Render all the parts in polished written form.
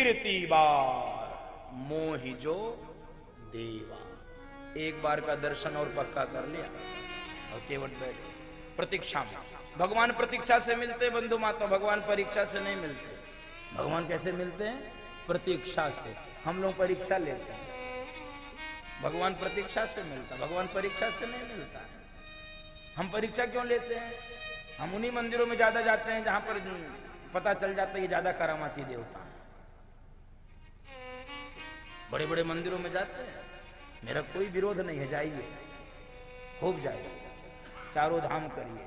कीर्ति बार मोहि जो देवा। एक बार का दर्शन और पक्का कर लिया और केवट बैठ प्रतीक्षा में। भगवान प्रतीक्षा से मिलते बंधु माता, भगवान परीक्षा से नहीं मिलते। भगवान कैसे मिलते हैं? प्रतीक्षा से। हम लोग परीक्षा लेते हैं, भगवान प्रतीक्षा से मिलता, भगवान परीक्षा से नहीं मिलता है। हम परीक्षा क्यों लेते हैं? हम उन्हीं मंदिरों में ज्यादा जाते हैं जहां पर पता चल जाता है ये ज्यादा करामाती देवता है। बड़े बड़े मंदिरों में जाते हैं, मेरा कोई विरोध नहीं है, जाइए, खूब जाइए, चारों धाम करिए,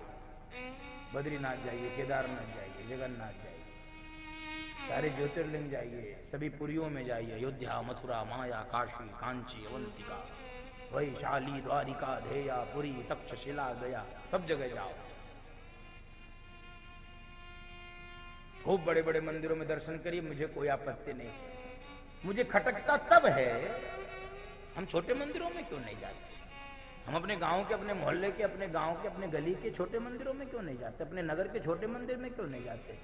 बद्रीनाथ जाइए, केदारनाथ जाइए, जगन्नाथ जाइए, सारे ज्योतिर्लिंग जाइए, सभी पुरियों में जाइए, अयोध्या, मथुरा, माया, काशी, कांची, अवंतिका, वैशाली, द्वारिका, धेया, पुरी, तक्षशिला, गया, सब जगह जाओ। खूब बड़े बड़े मंदिरों में दर्शन करिए, मुझे कोई आपत्ति नहीं। मुझे खटकता तब है हम छोटे मंदिरों में क्यों नहीं जाते? हम अपने गांव के, अपने मोहल्ले के, अपने गांव के, अपने गली के छोटे मंदिरों में क्यों नहीं जाते? अपने नगर के छोटे मंदिर में क्यों नहीं जाते?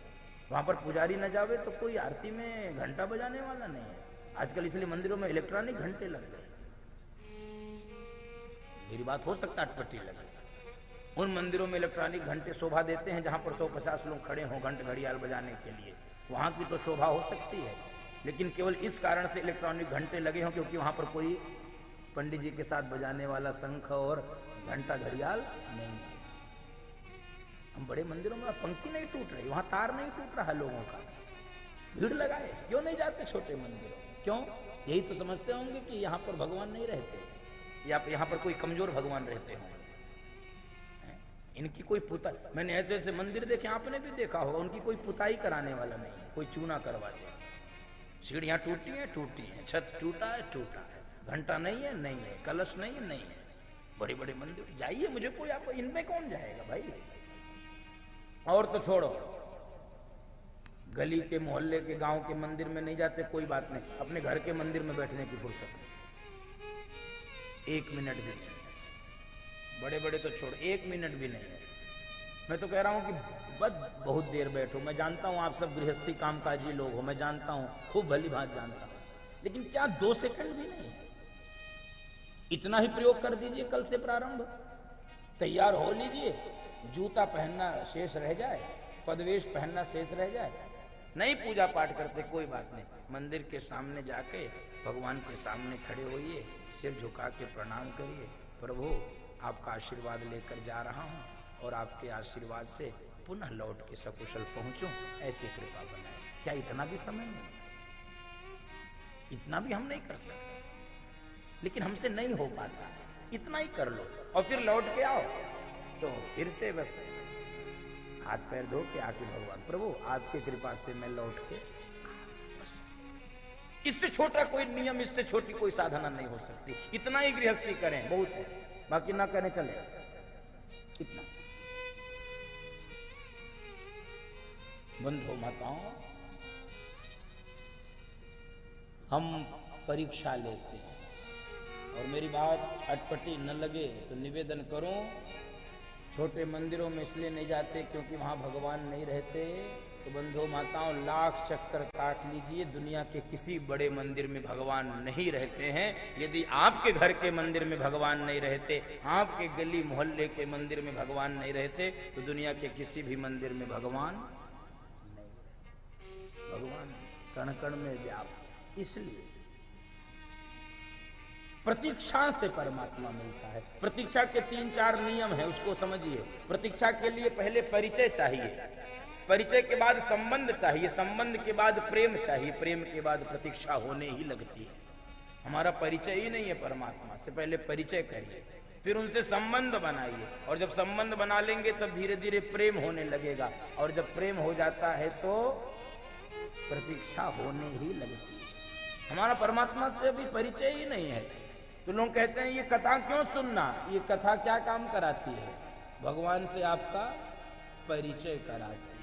वहां पर पुजारी न जावे तो कोई आरती में घंटा बजाने वाला नहीं है। आजकल इसलिए मंदिरों में इलेक्ट्रॉनिक घंटे लग गए। मेरी बात हो सकता है अटपटी लगे, उन मंदिरों में इलेक्ट्रॉनिक घंटे शोभा देते हैं जहां पर 150 लोग खड़े हों घंट घड़ियाल बजाने के लिए। वहां की तो शोभा हो सकती है, लेकिन केवल इस कारण से इलेक्ट्रॉनिक घंटे लगे हों क्योंकि वहां पर कोई पंडित जी के साथ बजाने वाला शंख और घंटा घड़ियाल नहीं है। हम बड़े मंदिरों में पंक्ति नहीं टूट रही, वहां तार नहीं टूट रहा लोगों का, भीड़ लगाए क्यों नहीं जाते छोटे मंदिरों? क्यों? यही तो समझते होंगे कि यहाँ पर भगवान नहीं रहते, या यहाँ पर कोई कमजोर भगवान रहते होंगे। इनकी कोई पुताई, मैंने ऐसे ऐसे मंदिर देखे, आपने भी देखा होगा, उनकी कोई पुताई कराने वाला नहीं है, कोई चूना करवा दे। सीढ़ियां टूटी हैं, छत टूटा है, घंटा नहीं है, कलश नहीं है। बड़े बड़े मंदिर जाइए, मुझे कोई, आपको इनमें कौन जाएगा भाई? और तो छोड़ो, गली के, मोहल्ले के, गांव के मंदिर में नहीं जाते, कोई बात नहीं, अपने घर के मंदिर में बैठने की फुर्सत नहीं, 1 मिनट भी नहीं। बड़े बड़े तो छोड़, 1 मिनट भी नहीं है। मैं तो कह रहा हूं कि बस बहुत देर बैठो। मैं जानता हूं आप सब गृहस्थी कामकाजी लोग हो, मैं जानता हूं, खूब भली भांति जानता हूं, लेकिन क्या 2 सेकंड भी नहीं है? इतना ही प्रयोग कर दीजिए, कल से प्रारंभ, तैयार हो लीजिए, जूता पहनना शेष रह जाए, पदवेश पहनना शेष रह जाए। नहीं पूजा पाठ करते, कोई बात नहीं, मंदिर के सामने जाके भगवान के सामने खड़े होइए, सिर झुका के प्रणाम करिए, प्रभु आपका आशीर्वाद लेकर जा रहा हूं और आपके आशीर्वाद से पुनः लौट के सकुशल पहुंचूं, ऐसी कृपा बनाए। क्या इतना भी समय नहीं? इतना भी हम नहीं कर सकते, लेकिन हमसे नहीं हो पाता, इतना ही कर लो और फिर लौट के आओ तो फिर से बस हाथ पैर धो के आके भगवान, प्रभु आपकी कृपा से मैं लौट के, बस इससे छोटा कोई नियम, इससे छोटी कोई साधना नहीं हो सकती। इतना ही गृहस्थी करें, बहुत है, बाकी ना करें चले, इतना। बंधु माताओं, हम परीक्षा लेते हैं, और मेरी बात अटपटी न लगे तो निवेदन करूं, छोटे मंदिरों में इसलिए नहीं जाते क्योंकि वहां भगवान नहीं रहते। तो बंधु माताओं, लाख चक्कर काट लीजिए, दुनिया के किसी बड़े मंदिर में भगवान नहीं रहते हैं। यदि आपके घर के मंदिर में भगवान नहीं रहते, आपके गली मोहल्ले के मंदिर में भगवान नहीं रहते, तो दुनिया के किसी भी मंदिर में भगवान नहीं। भगवान कण कण में व्याप्त। इसलिए प्रतीक्षा से परमात्मा मिलता है। प्रतीक्षा के 3-4 नियम है, उसको समझिए। प्रतीक्षा के लिए पहले परिचय चाहिए, परिचय के बाद संबंध चाहिए, संबंध के बाद प्रेम चाहिए, प्रेम के बाद प्रतीक्षा होने ही लगती है। हमारा परिचय ही नहीं है परमात्मा से, पहले परिचय करिए, फिर उनसे संबंध बनाइए, और जब संबंध बना लेंगे तब धीरे धीरे प्रेम होने लगेगा, और जब प्रेम हो जाता है तो प्रतीक्षा होने ही लगती है। हमारा परमात्मा से अभी परिचय ही नहीं है, तो लोग कहते हैं ये कथा क्यों सुनना? ये कथा क्या काम कराती है? भगवान से आपका परिचय कराती है।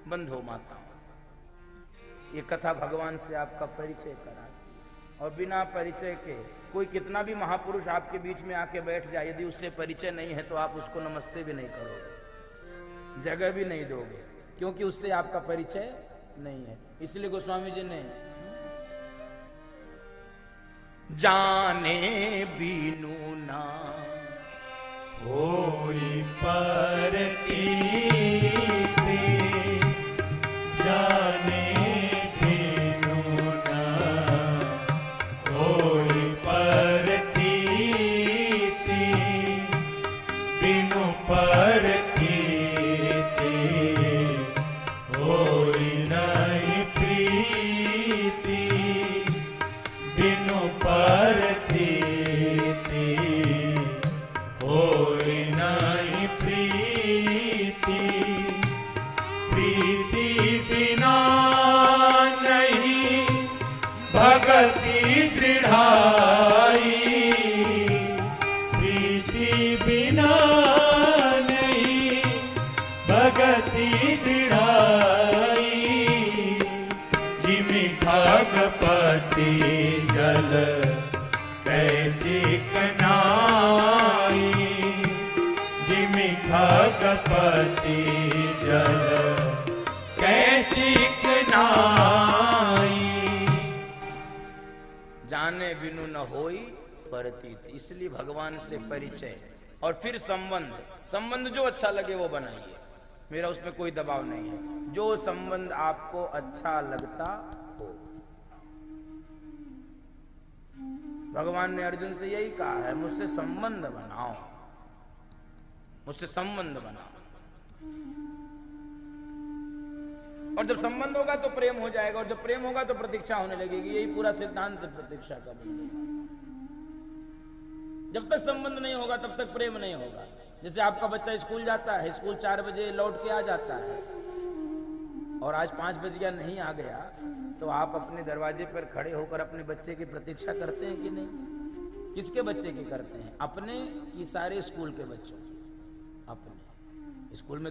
बंधु माताओं, ये कथा भगवान से आपका परिचय कराती है, और बिना परिचय के कोई कितना भी महापुरुष आपके बीच में आके बैठ जाए, यदि उससे परिचय नहीं है तो आप उसको नमस्ते भी नहीं करोगे, जगह भी नहीं दोगे, क्योंकि उससे आपका परिचय नहीं है। इसलिए गोस्वामी जी ने जाने बीनू ना होई परतीति, जाने बीनू ना होई परतीति, बिनु परतीति होई नहीं प्रीति, बिनु परतीति होई नहीं प्रीति, प्रीति बिना नहीं भगति दृढ़ाई, प्रीति बिना नहीं भगति दृढ़ाई, जिमि भागपति जल कैची कनाई, जिमि भागपति जल कैची कनाई। जाने बिनु न होई परतीत, इसलिए भगवान से परिचय और फिर संबंध। संबंध जो अच्छा लगे वो बनाइए, मेरा उसमें कोई दबाव नहीं है। जो संबंध आपको अच्छा लगता हो। भगवान ने अर्जुन से यही कहा है, मुझसे संबंध बनाओ, मुझसे संबंध बनाओ। और जब संबंध होगा तो प्रेम हो जाएगा, और जब प्रेम होगा तो प्रतीक्षा होने लगेगी। यही पूरा सिद्धांत प्रतीक्षा का बनेगा। जब तक संबंध नहीं होगा तब तक प्रेम नहीं होगा। जैसे आपका बच्चा स्कूल जाता है, स्कूल 4 बजे लौट के आ जाता है, और आज 5 बज गया नहीं आ गया, तो आप अपने दरवाजे पर खड़े होकर अपने बच्चे की प्रतीक्षा करते हैं कि नहीं? किसके बच्चे की करते हैं? अपने कि सारे स्कूल के बच्चों? अपने। स्कूल में